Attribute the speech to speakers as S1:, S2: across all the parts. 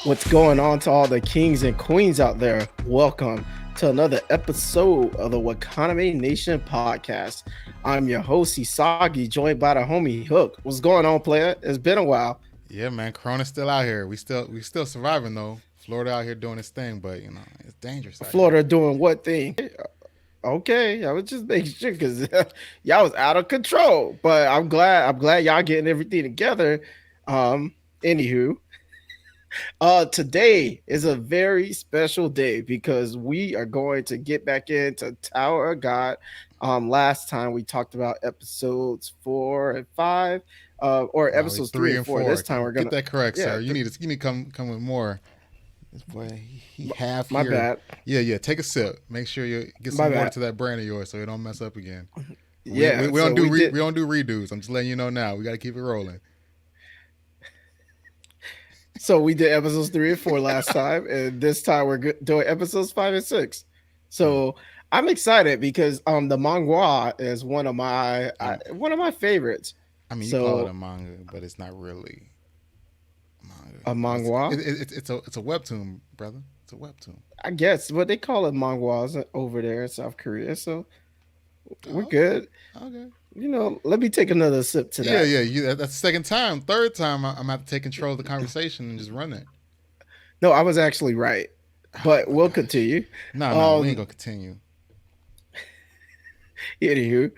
S1: What's going on to all the kings and queens out there? Welcome to another episode of the Wakanime Nation podcast. I'm your host, Hisagi, joined by the homie Hook. What's going on, player? It's been a while.
S2: Yeah, man, Corona's still out here. We still surviving though. Florida out here doing its thing, but it's dangerous out here.
S1: Florida doing what thing? Okay, I was just making sure because y'all was out of control. But I'm glad y'all getting everything together. Anywho, today is a very special day because we are going to get back into Tower of God. Last time we talked about episodes 4 and 5, or
S2: No,
S1: episodes three
S2: three
S1: and
S2: and
S1: four.
S2: four.
S1: This time we're
S2: Get
S1: gonna,
S2: that correct,
S1: yeah,
S2: sir. You need to come with more. This boy, he half
S1: my
S2: here.
S1: bad,
S2: Yeah. Take a sip. Make sure you get
S1: my
S2: some water
S1: bad.
S2: to that brain of yours so it don't mess up again.
S1: Yeah,
S2: We
S1: so
S2: don't do
S1: we did.
S2: we don't do redos. I'm just letting you know now. We got to keep it rolling.
S1: So we did episodes 3 and 4 last time, and this time we're doing episodes 5 and 6.
S2: Mm.
S1: So I'm excited because the manga is
S2: Um,
S1: one of my favorites.
S2: I mean, you call it a
S1: So
S2: manga, but it's not really manga.
S1: a
S2: It's
S1: manga,
S2: it, it, it's a webtoon, brother. It's a webtoon.
S1: I guess, but they call it manguas over there in South Korea. So we're
S2: Oh,
S1: good.
S2: okay.
S1: Let me take another sip to
S2: Yeah,
S1: that.
S2: yeah. That's the second time. Third time, I'm gonna have to take control of the conversation and just run it.
S1: No, I was actually right,
S2: Oh
S1: but
S2: my
S1: we'll
S2: gosh.
S1: continue.
S2: No, we ain't
S1: Um,
S2: gonna continue.
S1: Anywho,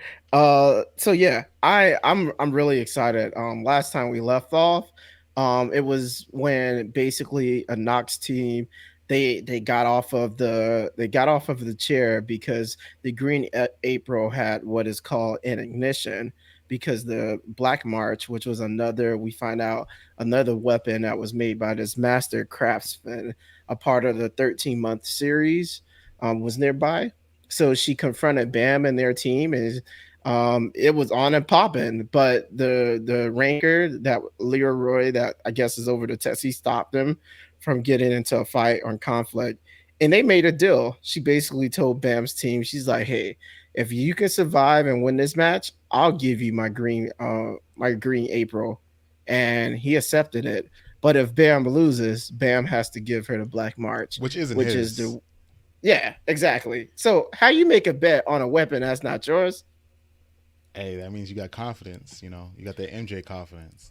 S1: so yeah, I'm really excited. Last time we left off, it was when basically a Knox team they got off of the chair because the April had what is called an ignition because the Black March, which was another we find out another weapon that was made by this master craftsman, a part of the 13-month series, was nearby, so she confronted Bam and their team, and it was on and popping. But the ranker that Lero-Ro that I guess is over the test, he stopped them from getting into a fight or conflict, and they made a deal. She basically told Bam's team, she's like, "Hey, if you can survive and win this match, I'll give you my green April," and he accepted it. But if Bam loses, Bam has to give her the Black March,
S2: Which isn't
S1: which is
S2: his.
S1: the yeah, exactly. So how you make a bet on a weapon that's not yours?
S2: Hey, that means you got confidence. You got that MJ confidence.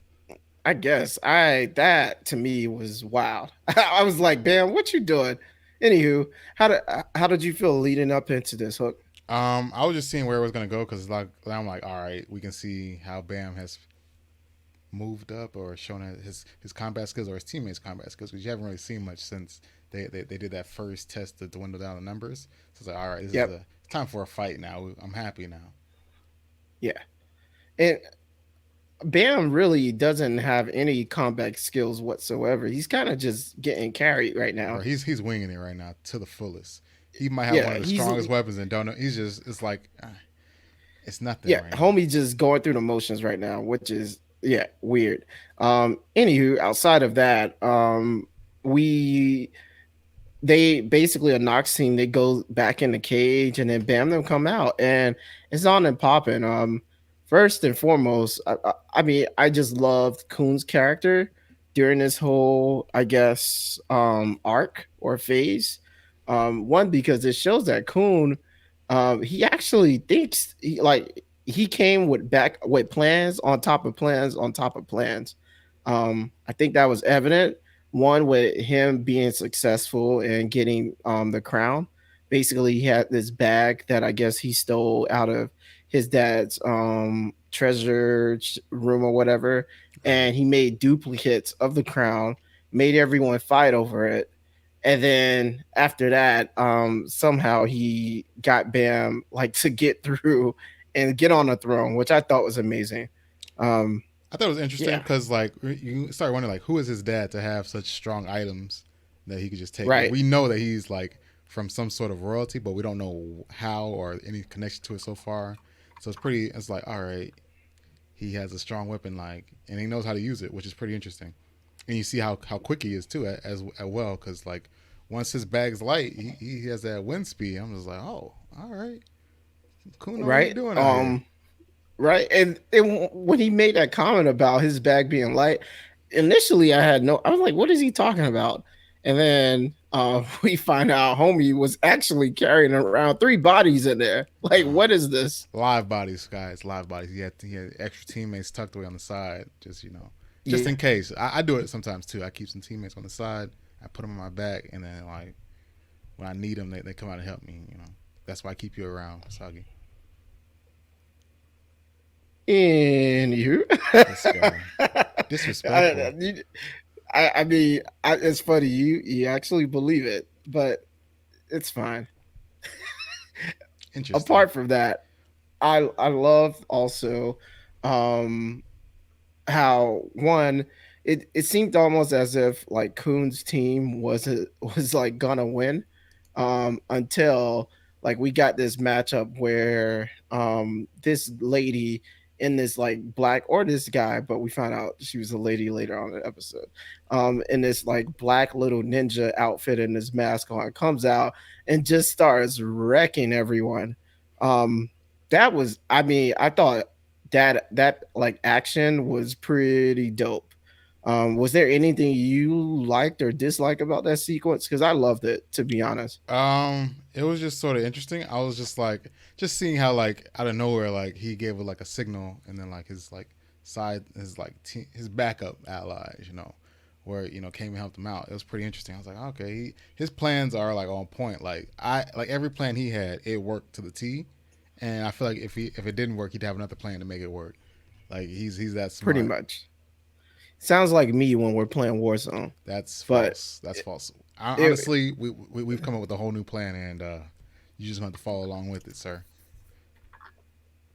S1: I guess I that to me was wild. I was like, "Bam, what you doing?" Anywho, how did you feel leading up into this Hook?
S2: I was just seeing where it was gonna go because like I'm like, all right, we can see how Bam has moved up or shown his combat skills or his teammates' combat skills because you haven't really seen much since they did that first test to dwindle down the numbers. So it's like, all right,
S1: Yep,
S2: it's time for a fight now. I'm happy now.
S1: yeah, and Bam really doesn't have any combat skills whatsoever. He's kind of just getting carried right
S2: Bro,
S1: now.
S2: he's winging it right now to the fullest. He might have one
S1: Yeah,
S2: of the
S1: he's
S2: strongest weapons and don't know. He's just it's like it's nothing
S1: yeah,
S2: right now.
S1: homie just going through the motions right now, which is yeah, weird. Anywho, outside of that, we they basically a Nox team. They go back in the cage and then bam, them come out and it's on and popping. First and foremost, I mean, I just loved Kuhn's character during this whole, I guess, arc or phase. One because it shows that Kuhn, he actually thinks he came with plans on top of plans on top of plans. I think that was evident. One with him being successful and getting the crown. Basically, he had this bag that I guess he stole out of his dad's treasure room or whatever,
S2: Right.
S1: and he made duplicates of the crown, made everyone fight over it, and then after that, somehow he got Bam like to get through and get on the throne, which I thought was amazing. Um,
S2: I thought it was interesting
S1: yeah,
S2: because like you start wondering like who is his dad to have such strong items that he could just take. Like
S1: right.
S2: we know that he's like from some sort of royalty, but we don't know how or any connection to it so far. So it's pretty. It's like all right, he has a strong weapon like, and he knows how to use it, which is pretty interesting. And you see how quick he is too as well because like once his bag's light, he has that wind speed. I'm just like, oh, all right, cool. Know what he's
S1: right?
S2: doing out here.
S1: Right. And when he made that comment about his bag being light, initially I had no, I was like, what is he talking about? And then we find out homie was actually carrying around three bodies in there. Like, what is this?
S2: Live bodies, guys, live bodies. He had extra teammates tucked away on the side, just just
S1: Yeah.
S2: in case. I do it sometimes too. I keep some teammates on the side. I put them on my back, and then like when I need them, they come out and help me. That's why I keep you around, Sagi.
S1: Anywho,
S2: This guy disrespectful.
S1: I, I mean, it's funny. You actually believe it, but it's fine.
S2: Interesting.
S1: Apart from that, I love also um how one it seemed almost as if like Kuhn's team was like gonna win until like we got this matchup where this lady in this like black or this guy, but we found out she was a lady later on in the episode, in this like black little ninja outfit and this mask on, comes out and just starts wrecking everyone. um that was, I mean, I thought that like action was pretty dope. Was there anything you liked or disliked about that sequence? Because I loved it, to be honest.
S2: It was just sort of interesting. I was just like, just seeing how like out of nowhere, like he gave like a signal, and then like his like side, his like his backup allies, where came and helped him out. It was pretty interesting. I was like, okay, his plans are like on point. Like every plan he had, it worked to the T. And I feel like if it didn't work, he'd have another plan to make it work. Like he's that
S1: Pretty
S2: smart.
S1: much. Sounds like me when we're playing Warzone.
S2: That's
S1: But
S2: false. That's false.
S1: it,
S2: Honestly, we've come up with a whole new plan, and you just have to follow along with it, sir.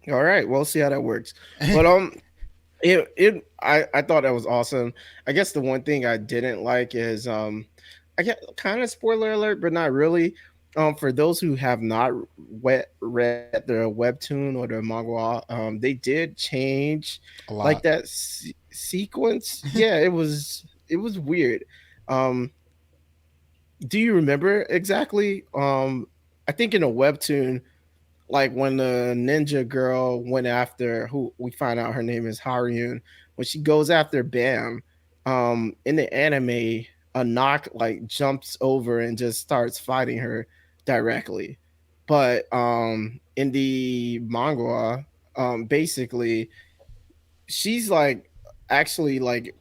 S1: all right, we'll see how that works. But I thought that was awesome. I guess the one thing I didn't like is I get kind of spoiler alert, but not really. For those who have not read the webtoon or the manga, they did change
S2: A
S1: like
S2: lot.
S1: that sequence. Yeah, it was weird. Um, do you remember exactly? I think in a webtoon, like when the ninja girl went after, who we find out her name is Haryun, when she goes after Bam, in the anime, a knock like jumps over and just starts fighting her directly. But in the manga, basically she's like actually like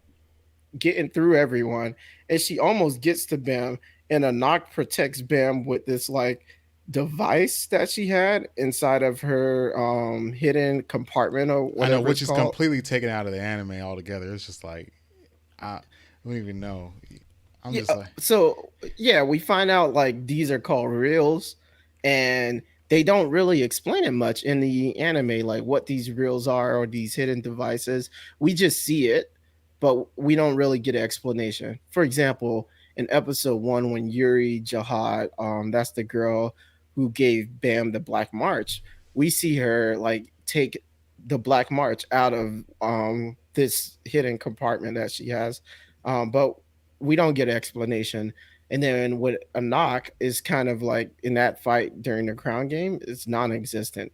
S1: getting through everyone, and she almost gets to Bam, and a knock protects Bam with this like device that she had inside of her hidden compartment or
S2: I know,
S1: whatever
S2: which
S1: it's
S2: is
S1: called.
S2: completely taken out of the anime altogether. It's just like I don't even know. I'm
S1: Yeah,
S2: just like,
S1: so yeah, we find out like these are called reels, and they don't really explain it much in the anime, like what these reels are or these hidden devices. We just see it, but we don't really get an explanation. For example, in episode one, when Yuri Jihad, that's the girl who gave Bam the Black March, we see her like take the Black March out of this hidden compartment that she has. But we don't get an explanation. And then with a knock is kind of like in that fight during the crown game, it's non-existent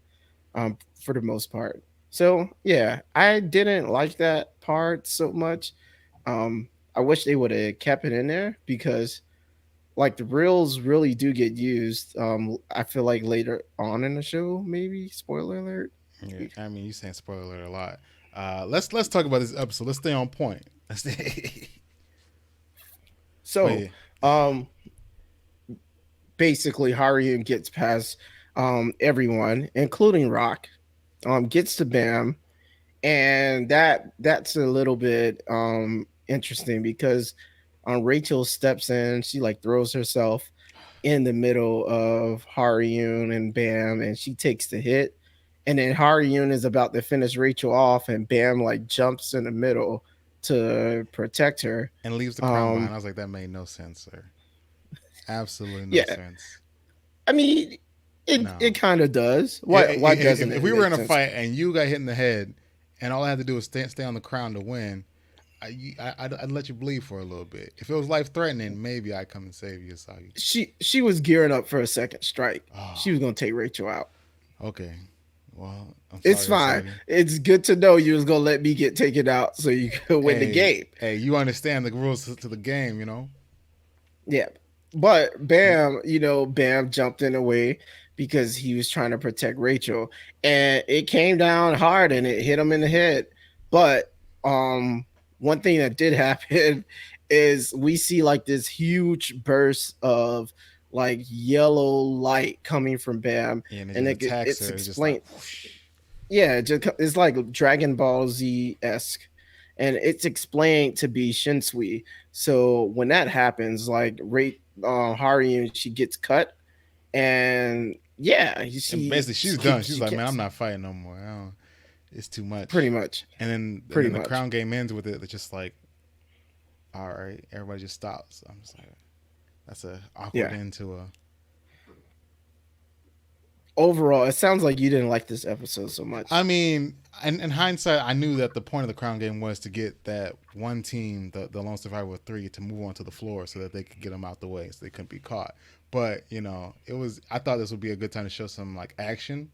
S1: for the most part. So yeah, I didn't like that part so much. I wish they would have kept it in there because like the reels really do get used. I feel like later on in the show, maybe spoiler alert.
S2: yeah. I mean, you saying spoiler alert a lot. Let's talk about this episode. Let's stay on point. Let's stay. But
S1: So
S2: yeah,
S1: um, basically, Haruun gets past everyone, including Rock. Gets to Bam, and that's a little bit interesting because Rachel steps in, she like throws herself in the middle of Haryun and Bam, and she takes the hit, and then Haryun is about to finish Rachel off, and Bam like jumps in the middle to protect her.
S2: and leaves the crown behind.
S1: um
S2: I was like, that made no sense, sir. Absolutely no
S1: yeah,
S2: sense.
S1: I mean, it
S2: No.
S1: kind of does. Why doesn't
S2: If
S1: it
S2: we were
S1: make
S2: in a
S1: sense?
S2: fight and you got hit in the head, and all I had to do was stay on the crown to win, I'd let you bleed for a little bit. If it was life threatening, maybe I'd come and save you, Asagi.
S1: She was gearing up for a second strike. She
S2: Oh,
S1: was gonna take Rachel out.
S2: okay. Well, I'm
S1: It's
S2: sorry,
S1: fine.
S2: Asagi.
S1: It's good to know you was gonna let me get taken out so you could win the
S2: Hey,
S1: game.
S2: hey, you understand the rules to the game, you know?
S1: Yeah. But
S2: You,
S1: Bam, Bam jumped in the way because he was trying to protect Rachel. And it came down hard and it hit him in the head. But um one thing that did happen is we see like this huge burst of like yellow light coming from Bam,
S2: and it
S1: and
S2: just attacks
S1: it's
S2: her. It's just like
S1: explained.
S2: whoosh.
S1: Yeah, it's like Dragon Ball Z esque, and it's explained to be Shinsui. So when that happens, like Haru, she gets cut, and yeah,
S2: And basically, she's
S1: she
S2: done. She's
S1: she
S2: like, man, I'm
S1: gets
S2: not fighting no more. It's too
S1: pretty
S2: much.
S1: much,
S2: And then
S1: pretty
S2: the
S1: much.
S2: crown game ends with it. It's just like, all right, everybody just stops. I'm just like, that's a awkward
S1: Yeah.
S2: end to a.
S1: Overall, it sounds like you didn't like this episode so
S2: I
S1: much.
S2: mean, in hindsight, I knew that the point of the crown game was to get that one team, the Lone Survivor 3, to move onto the floor so that they could get them out the way so they couldn't be caught. But, it was, I thought this would be a good time to show some like action.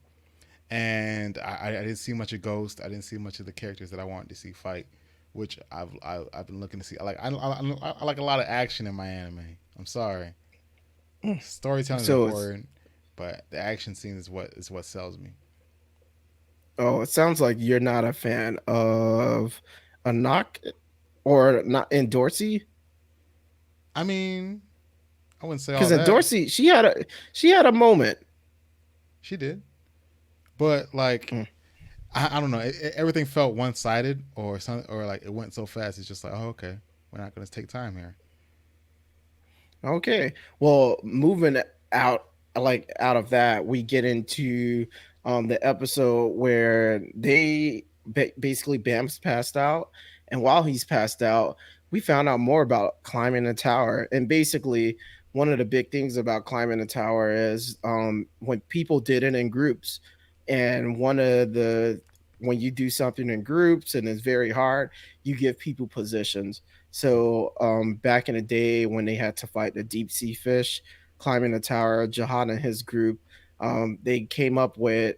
S2: And I didn't see much of Ghost. I didn't see much of the characters that I wanted to see fight, which I've been looking to see. I like a lot of action in my anime. I'm sorry, storytelling is
S1: So it's
S2: important, but the action scene is what sells me.
S1: oh, it sounds like you're not a fan of a knock or not in Dorsey,
S2: I mean, I wouldn't say
S1: because
S2: all
S1: in
S2: that.
S1: Dorsey she had a moment.
S2: She did, but like
S1: Mm.
S2: I don't know. Everything felt one sided or something, or like it went so fast. It's just like, oh, okay, we're not gonna take time here.
S1: Okay. Well, moving out out of that, we get into the episode where basically Bam's passed out, and while he's passed out, we found out more about climbing a tower. And basically, one of the big things about climbing a tower is when people did it in groups, and one of the when you do something in groups and it's very hard, you give people positions. So back in the day when they had to fight the deep sea fish, climbing the tower, Jahan and his group, they came up with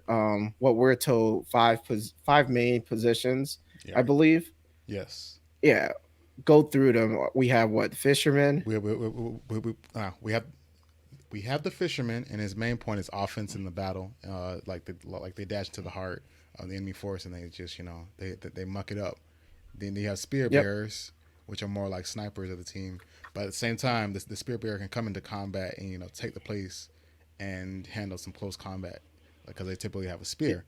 S1: what we're told five main positions,
S2: Yeah,
S1: I believe.
S2: yes.
S1: Yeah, go through them. We have what fishermen.
S2: We have the fisherman, and his main point is offense in the battle. Like they dash to the heart of the enemy force, and they just they muck it up. Then they have spear
S1: Yep.
S2: bearers, which are more like snipers of the team. But at the same time, the spear bearer can come into combat and take the place and handle some close combat because they typically have a spear.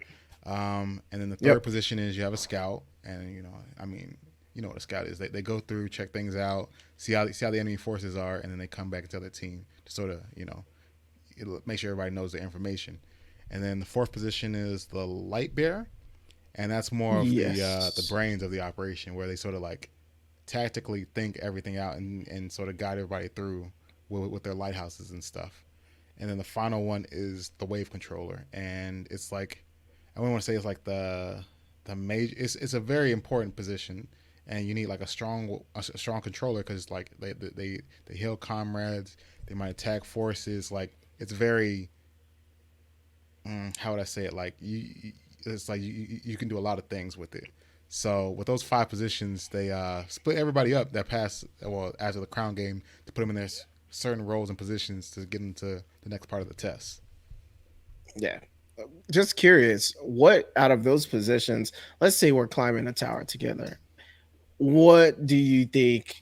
S2: And then the third
S1: Yep.
S2: position is you have a scout, and I mean, you know what a scout is. They go through, check things out, see how the enemy forces are, and then they come back and tell the team to sort of it'll make sure everybody knows the information. And then the fourth position is the light bearer, and that's more of the
S1: Yes.
S2: brains of the operation, where they sort of like tactically think everything out and sort of guide everybody through with their lighthouses and stuff. And then the final one is the wave controller, and it's like I wouldn't want to say it's like the major. It's a very important position, and you need like a strong controller because like they heal comrades, they might attack forces. Like it's very how would I say it? Like it's like you can do a lot of things with it. So with those five positions, they split everybody up that pass well after the crown game to put them in their certain roles and positions to get into the next part of the test.
S1: Yeah. Just curious, what out of those positions? Let's say we're climbing a tower together. What do you think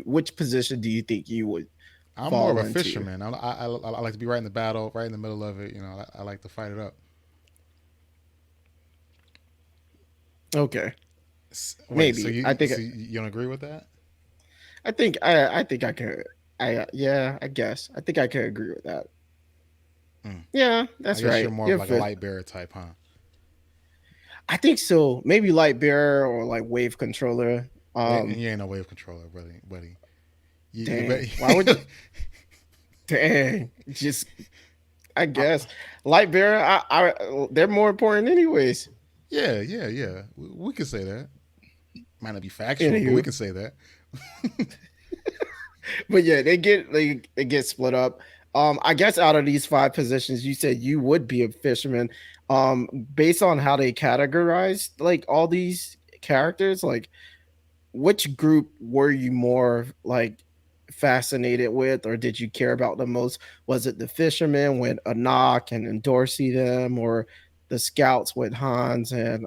S1: which position do you think you would
S2: I'm more of
S1: fall
S2: a
S1: into?
S2: fisherman. I like to be right in the battle, right in the middle of it. I like to fight it up.
S1: Okay.
S2: Wait, so
S1: Maybe. I
S2: you
S1: think
S2: so you don't agree with that?
S1: I think I could yeah, I guess. I think I could agree with that.
S2: Mm.
S1: Yeah,
S2: I
S1: that's
S2: guess you're
S1: right.
S2: more of
S1: You're
S2: like a
S1: fit.
S2: light bearer type, huh?
S1: I think so. Maybe light bearer or like wave controller.
S2: And you ain't no wave controller, buddy. You bet.
S1: Dang. Why would you dang. Just I
S2: I,
S1: guess light bearer they're more important anyways.
S2: yeah, yeah, yeah. We could say that. Might not be factual, but we
S1: Anywho,
S2: can say that.
S1: but yeah, they get split up. I guess out of these five positions, you said you would be a fisherman. Based on how they categorized like all these characters, like which group were you more like fascinated with, or did you care about the most? Was it the fishermen with Anak and Dorsey them, or the scouts with Hans and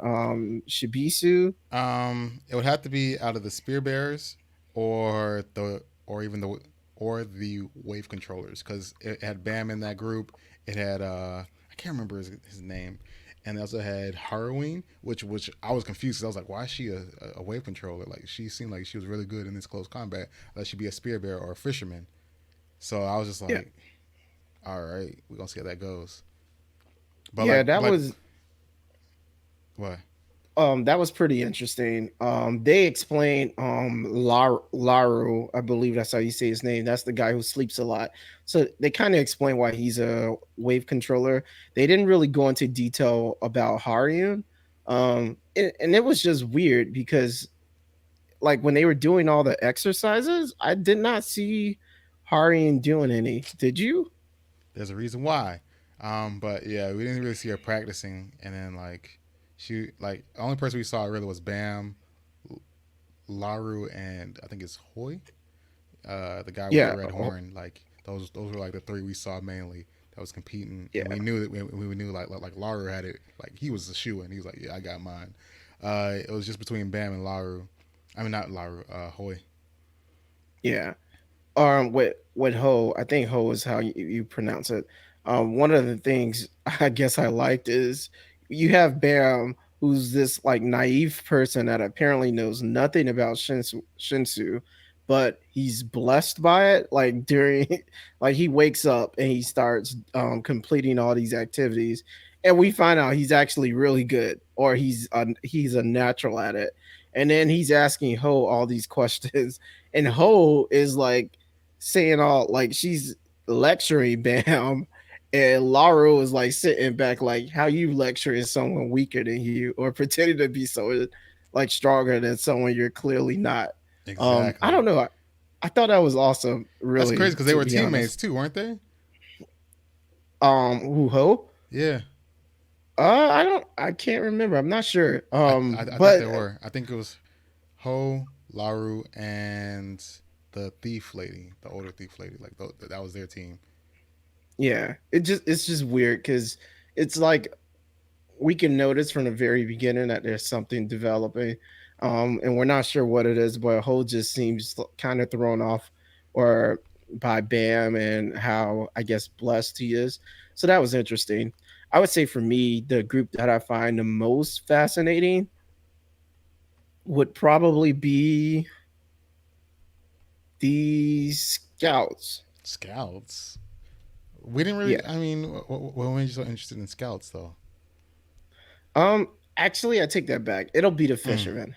S1: Shibisu?
S2: It would have to be out of the spear bearers, or the or even the or the wave controllers, because it had Bam in that group. It had I can't remember his name, and they also had Harrowing, which I was confused because I was like, why is she a wave controller? Like she seemed like she was really good in this close combat. That she'd be a spear bearer or a fisherman. So I was just
S1: Yeah,
S2: like, all right, we're gonna see how that goes. But
S1: yeah,
S2: what?
S1: that was pretty interesting. They explained Laro, I believe that's how you say his name. That's the guy who sleeps a lot. So they kind of explain why he's a wave controller. They didn't really go into detail about Harion. And it was just weird because like when they were doing all the exercises, I did not see Harion doing any. Did you?
S2: There's a reason why. But yeah, we didn't really see her practicing, and then she the only person we saw really was Bam, Laru, and I think it's Hoy, the guy with the
S1: Yeah.
S2: red horn. Like those were like the three we saw mainly that was competing, and
S1: Yeah.
S2: we knew that we knew like Laru had it, like he was a shoe, and he was like, yeah, I got mine. It was just between Bam and Laru. I mean not Laru, Hoy.
S1: Yeah. With Ho, I think Ho is how you pronounce it. One of the things I guess I liked is you have Bam, who's this like naive person that apparently knows nothing about Shinsu, but he's blessed by it. Like during, like he wakes up and he starts completing all these activities, and we find out he's actually really good, or he's a natural at it. And then he's asking Ho all these questions, and Ho is like saying all like she's lecturing Bam, and Laura was like sitting back like how you lecturing someone weaker than you or pretending to be so like stronger than someone you're clearly not. I
S2: Exactly.
S1: don't know. I thought that was awesome,
S2: That's crazy
S1: really,
S2: because they
S1: to
S2: were
S1: be honest.
S2: teammates too, weren't they?
S1: Who Ho?
S2: Yeah.
S1: I can't remember. I'm not sure.
S2: I thought
S1: But
S2: they were. I think it was Ho, Laru, and the thief lady, the older thief lady. Like that was their team.
S1: yeah, it's just weird because it's like we can notice from the very beginning that there's something developing, and we're not sure what it is, but Ho just seems kind of thrown off or by Bam and how I guess blessed he is. So that was interesting. I would say for me, the group that I find the most fascinating would probably be the Scouts.
S2: Scouts. We didn't really.
S1: Yeah.
S2: I mean, what made you so interested in scouts though?
S1: Actually, I take that back. It'll be the
S2: Mm,
S1: Fishermen.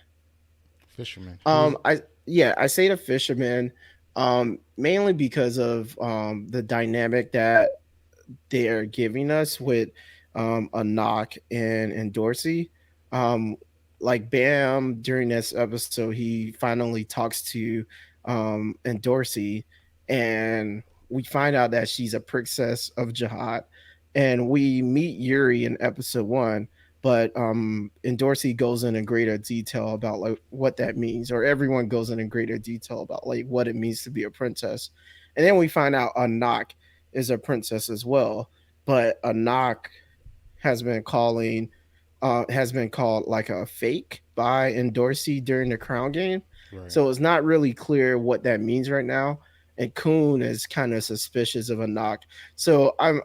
S2: fisherman. Who was?
S1: I say the Fishermen, mainly because of the dynamic that they're giving us with a knock and Dorsey. Um, like Bam during this episode, he finally talks to and Dorsey, and we find out that she's a princess of Jihad, and we meet Yuri in episode one. But and Dorsey goes in greater detail about like what that means, or everyone goes in greater detail about like what it means to be a princess, and then we find out Anak is a princess as well, but Anak has been called like a fake by Dorsey during the crown game.
S2: Right.
S1: So it's not really clear what that means right now. And Kuhn is kind of suspicious of Anak. So I'm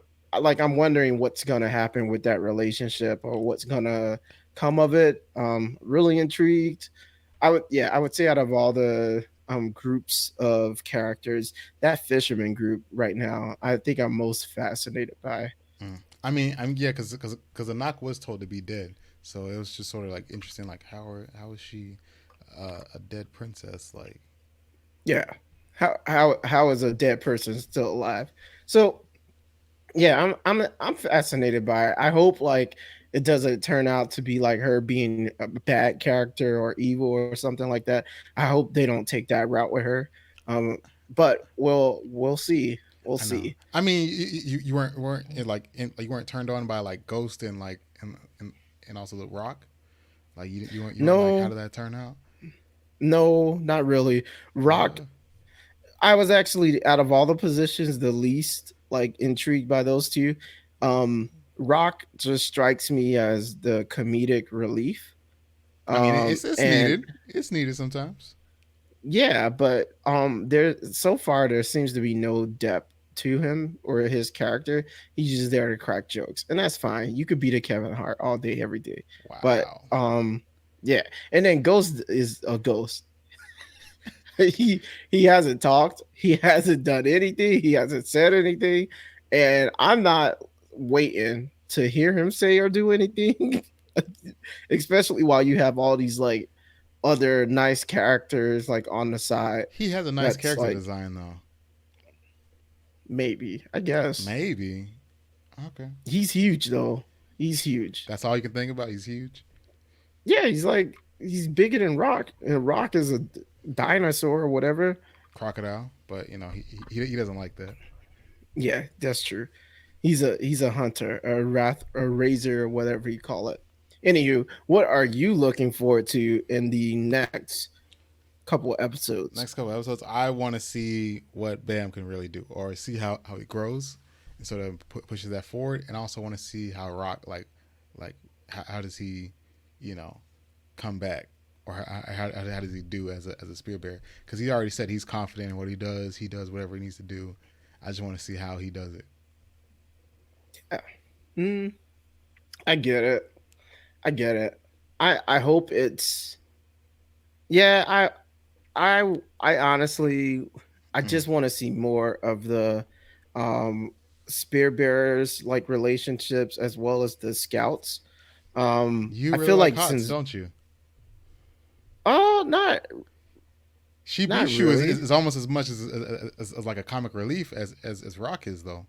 S1: wondering what's gonna happen with that relationship or what's gonna come of it. Really intrigued. I would say out of all the groups of characters, that fisherman group right now, I think I'm most fascinated by.
S2: I mean, yeah, because Anak was told to be dead, so it was just sort of like interesting. Like how is she a dead princess? Like
S1: Yeah. How is a dead person still alive? So yeah, I'm fascinated by it. I hope like it doesn't turn out to be like her being a bad character or evil or something like that. I hope they don't take that route with her. Um, but we'll see. We'll
S2: I know.
S1: see.
S2: I mean, you weren't you weren't turned on by like Ghost and and also the Rock. Like you weren't like, how
S1: No,
S2: did that turn out?
S1: no, not really. Rock,
S2: Really?
S1: I was actually out of all the positions the least like intrigued by those two. Rock just strikes me as the comedic relief.
S2: I mean, it's
S1: And
S2: needed. It's needed sometimes.
S1: yeah, but there so far there seems to be no depth to him or his character. He's just there to crack jokes, and that's fine. You could beat a Kevin Hart all day, every day. But
S2: Wow.
S1: yeah, and then Ghost is a ghost. He hasn't talked, he hasn't done anything, he hasn't said anything, and I'm not waiting to hear him say or do anything. Especially while you have all these like other nice characters like on the side.
S2: He has a nice
S1: That's
S2: character
S1: like
S2: design though.
S1: maybe, I guess.
S2: Maybe. Okay.
S1: He's huge though. He's huge.
S2: That's all you can think about. He's huge.
S1: Yeah, he's like he's bigger than Rock, and Rock is a dinosaur or whatever.
S2: Crocodile, but he doesn't like that.
S1: Yeah, that's true. He's a hunter, a wrath, a razor, or whatever you call it. Anywho, what are you looking forward to in the next couple episodes?
S2: Next couple episodes, I want to see what Bam can really do, or see how he grows, and sort of pushes that forward. And I also want to see how Rock like how does he, you know, come back, or how does he do as a spear bearer? Because he already said he's confident in what he does. He does whatever he needs to do. I just want to see how he does it.
S1: Yeah. Mm, I get it. I get it. I hope it's yeah. I honestly I
S2: Mm.
S1: just want to see more of the um spear bearers like relationships as well as the scouts.
S2: You
S1: I
S2: really
S1: feel
S2: like
S1: like
S2: Hots,
S1: since
S2: don't you?
S1: oh not
S2: Shibishu
S1: really.
S2: is almost as much as like a comic relief as Rock is, though.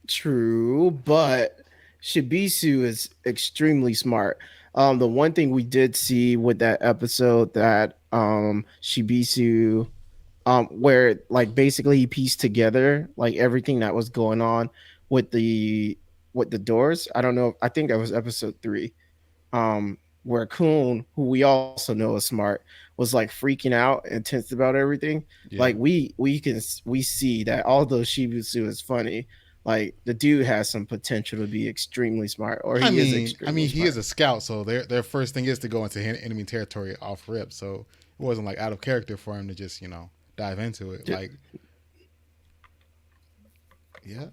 S1: True, but Shibisu is extremely smart. The one thing we did see with that episode that Shibisu where like basically he pieced together like everything that was going on with the doors. I don't know. I think that was episode 3. Where Kun, who we also know is smart, was like freaking out and tense about everything. Like
S2: Yeah.
S1: we see that although Shibusu is funny, like the dude has some potential to be extremely smart, or he is
S2: I
S1: extremely
S2: mean, he is
S1: smart.
S2: a scout, so their first thing is to go into enemy territory off rip. So it wasn't like out of character for him to just dive into it. Like, yeah,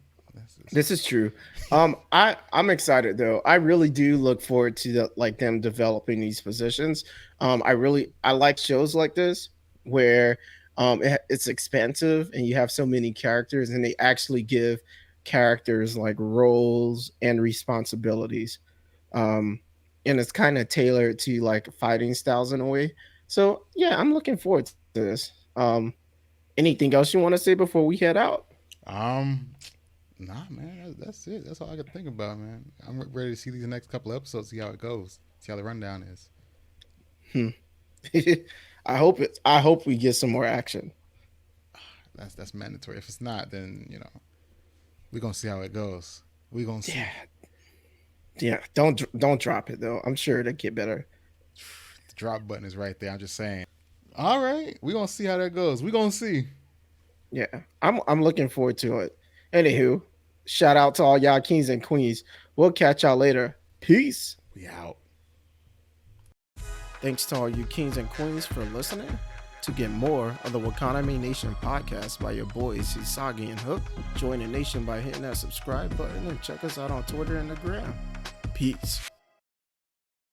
S1: This is true. I'm excited though. I really do look forward to like them developing these positions. I like shows like this where it's expansive and you have so many characters and they actually give characters like roles and responsibilities. Um, and it's kind of tailored to like fighting styles in a way. So yeah, I'm looking forward to this. Anything else you want to say before we head out?
S2: um, nah, man, that's it. That's all I can think about, man. I'm ready to see these next couple episodes, see how it goes, see how the rundown is.
S1: Hmm. I hope we get some more action.
S2: That's mandatory. If it's not, then we're gonna see how it goes. We're gonna see.
S1: Yeah, yeah. Don't drop it though. I'm sure it'll get better.
S2: The drop button is right there. I'm just saying. All right, we're gonna see how that goes. We're gonna see.
S1: Yeah, I'm looking forward to it. Anywho, shout out to all y'all kings and queens. We'll catch y'all later. Peace.
S2: We out.
S1: Thanks to all you kings and queens for listening. To get more of the Wakanime Nation podcast by your boys Hisagi and Hooked, join the nation by hitting that subscribe button and check us out on Twitter and the gram. Peace.